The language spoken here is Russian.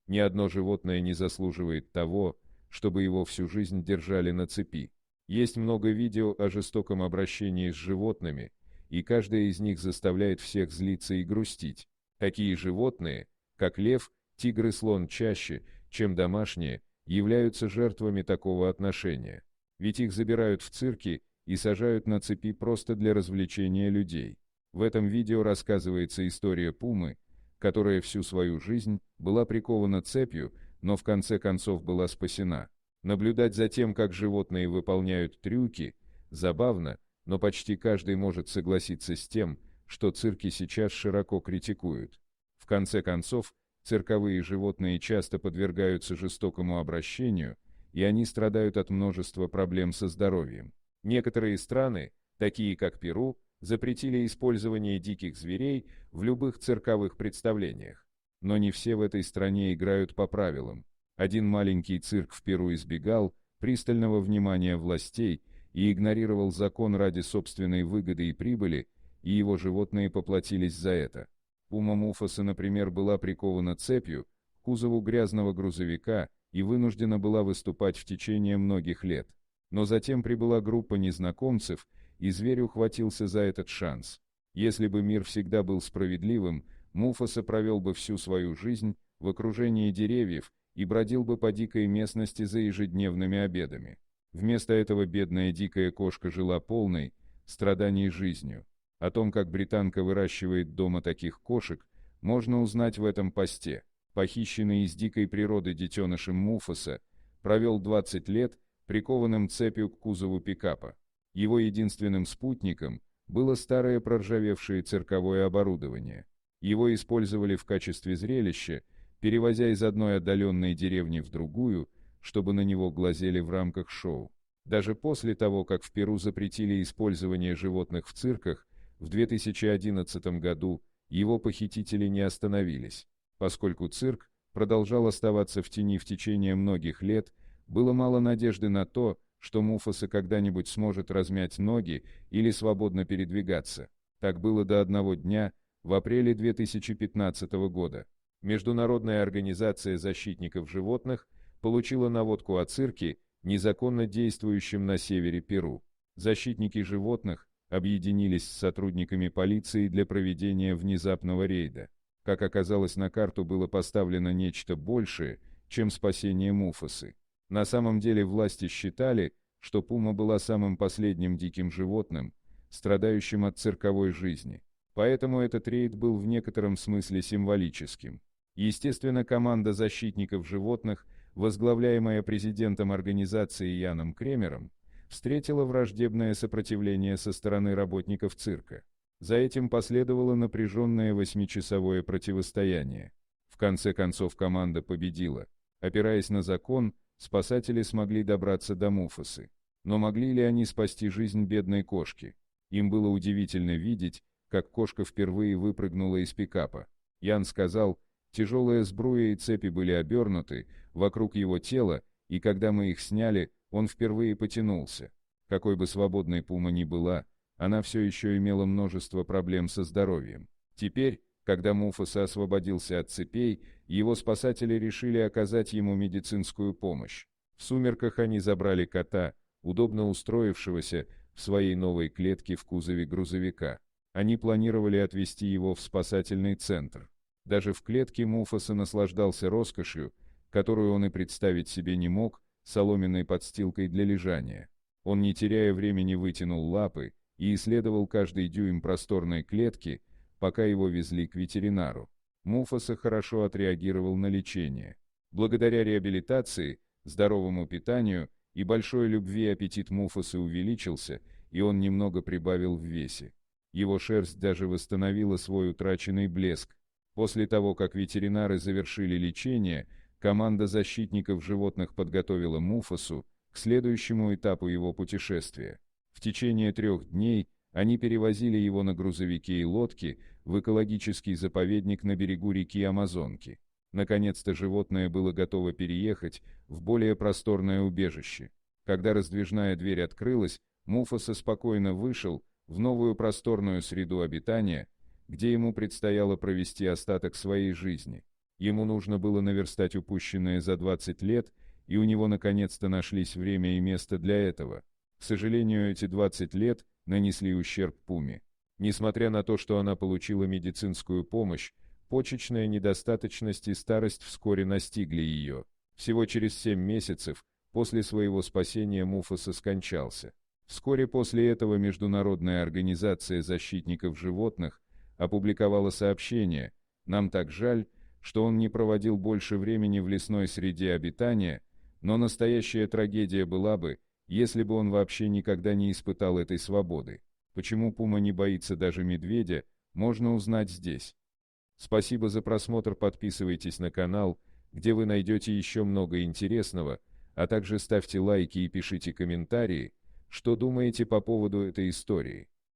Ни одно животное не заслуживает того, чтобы его всю жизнь держали на цепи. Есть много видео о жестоком обращении с животными, и каждое из них заставляет всех злиться и грустить. Такие животные, как лев, тигр и слон чаще, чем домашние, являются жертвами такого отношения. Ведь их забирают в цирки и сажают на цепи просто для развлечения людей. В этом видео рассказывается история пумы, которая всю свою жизнь была прикована цепью, но в конце концов была спасена. Наблюдать за тем, как животные выполняют трюки, забавно, но почти каждый может согласиться с тем, что цирки сейчас широко критикуют. В конце концов, цирковые животные часто подвергаются жестокому обращению, и они страдают от множества проблем со здоровьем. Некоторые страны, такие как Перу, запретили использование диких зверей в любых цирковых представлениях. Но не все в этой стране играют по правилам. Один маленький цирк в Перу избегал пристального внимания властей и игнорировал закон ради собственной выгоды и прибыли, и его животные поплатились за это. Пума Муфаса, например, была прикована цепью к кузову грязного грузовика и вынуждена была выступать в течение многих лет. Но затем прибыла группа незнакомцев, и зверь ухватился за этот шанс. Если бы мир всегда был справедливым, Муфаса провел бы всю свою жизнь в окружении деревьев и бродил бы по дикой местности за ежедневными обедами. Вместо этого бедная дикая кошка жила полной страданий жизнью. О том, как британка выращивает дома таких кошек, можно узнать в этом посте. Похищенный из дикой природы детенышем Муфаса провел 20 лет прикованным цепью к кузову пикапа. Его единственным спутником было старое проржавевшее цирковое оборудование. Его использовали в качестве зрелища, перевозя из одной отдаленной деревни в другую, чтобы на него глазели в рамках шоу. Даже после того, как в Перу запретили использование животных в цирках, в 2011 году его похитители не остановились. Поскольку цирк продолжал оставаться в тени в течение многих лет, было мало надежды на то, что Муфаса когда-нибудь сможет размять ноги или свободно передвигаться. Так было до одного дня, в апреле 2015 года. Международная организация защитников животных получила наводку о цирке, незаконно действующем на севере Перу. Защитники животных объединились с сотрудниками полиции для проведения внезапного рейда. Как оказалось, на карту было поставлено нечто большее, чем спасение Муфасы. На самом деле власти считали, что пума была самым последним диким животным, страдающим от цирковой жизни. Поэтому этот рейд был в некотором смысле символическим. Естественно, команда защитников животных, возглавляемая президентом организации Яном Кремером, встретила враждебное сопротивление со стороны работников цирка. За этим последовало напряженное 8-часовое противостояние. В конце концов команда победила. Опираясь на закон, спасатели смогли добраться до Муфасы. Но могли ли они спасти жизнь бедной кошки? Им было удивительно видеть, как кошка впервые выпрыгнула из пикапа. Ян сказал, тяжелая сбруя и цепи были обернуты вокруг его тела, и когда мы их сняли, он впервые потянулся. Какой бы свободной пума ни была, она все еще имела множество проблем со здоровьем. Теперь, когда Муфаса освободился от цепей, его спасатели решили оказать ему медицинскую помощь. В сумерках они забрали кота, удобно устроившегося в своей новой клетке в кузове грузовика. Они планировали отвезти его в спасательный центр. Даже в клетке Муфаса наслаждался роскошью, которую он и представить себе не мог, соломенной подстилкой для лежания. Он, не теряя времени, вытянул лапы и исследовал каждый дюйм просторной клетки, пока его везли к ветеринару. Муфаса хорошо отреагировал на лечение. Благодаря реабилитации, здоровому питанию и большой любви аппетит Муфасы увеличился, и он немного прибавил в весе. Его шерсть даже восстановила свой утраченный блеск. После того, как ветеринары завершили лечение, команда защитников животных подготовила Муфасу к следующему этапу его путешествия. В течение 3 дней они перевозили его на грузовике и лодке в экологический заповедник на берегу реки Амазонки. Наконец-то животное было готово переехать в более просторное убежище. Когда раздвижная дверь открылась, Муфаса спокойно вышел в новую просторную среду обитания, где ему предстояло провести остаток своей жизни. Ему нужно было наверстать упущенное за 20 лет, и у него наконец-то нашлись время и место для этого. К сожалению, эти 20 лет нанесли ущерб пуме. Несмотря на то, что она получила медицинскую помощь, почечная недостаточность и старость вскоре настигли ее. Всего через 7 месяцев после своего спасения Муфаса скончался. Вскоре после этого Международная организация защитников животных опубликовала сообщение: «Нам так жаль, что он не проводил больше времени в лесной среде обитания, но настоящая трагедия была бы, если бы он вообще никогда не испытал этой свободы». Почему пума не боится даже медведя, можно узнать здесь. Спасибо за просмотр, подписывайтесь на канал, где вы найдете еще много интересного, а также ставьте лайки и пишите комментарии, что думаете по поводу этой истории.